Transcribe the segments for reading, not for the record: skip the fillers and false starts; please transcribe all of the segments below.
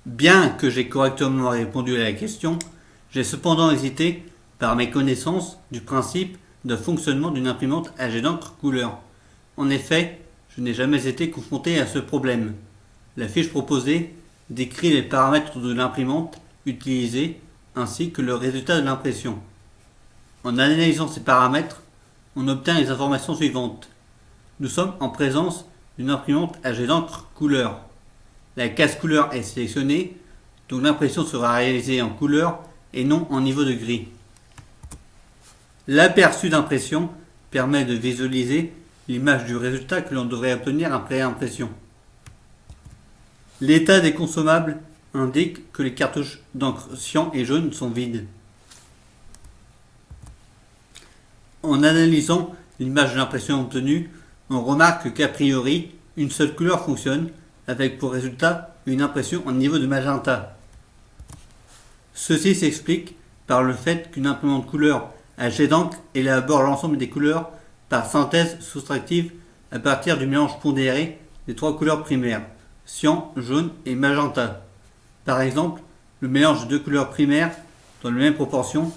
Bien que j'ai correctement répondu à la question, j'ai cependant hésité par mes connaissances du principe de fonctionnement d'une imprimante à jet d'encre couleur. En effet, je n'ai jamais été confronté à ce problème. La fiche proposée décrit les paramètres de l'imprimante utilisée ainsi que le résultat de l'impression. En analysant ces paramètres, on obtient les informations suivantes. Nous sommes en présence d'une imprimante à jet d'encre couleur. La case couleur est sélectionnée, donc l'impression sera réalisée en couleur et non en niveau de gris. L'aperçu d'impression permet de visualiser l'image du résultat que l'on devrait obtenir après impression. L'état des consommables indique que les cartouches d'encre cyan et jaune sont vides. En analysant l'image de l'impression obtenue, on remarque qu'a priori, une seule couleur fonctionne, avec pour résultat une impression en niveau de magenta. Ceci s'explique par le fait qu'une imprimante couleur à jet d'encre élabore l'ensemble des couleurs par synthèse soustractive à partir du mélange pondéré des trois couleurs primaires, cyan, jaune et magenta. Par exemple, le mélange de deux couleurs primaires dans les mêmes proportions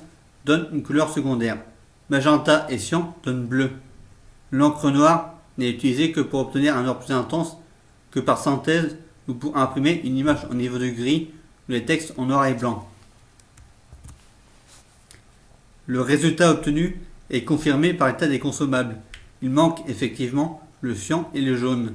donne une couleur secondaire. Magenta et cyan donnent bleu. L'encre noire n'est utilisée que pour obtenir un noir plus intense que par synthèse ou pour imprimer une image en niveau de gris ou les textes en noir et blanc. Le résultat obtenu est confirmé par l'état des consommables. Il manque effectivement le cyan et le jaune.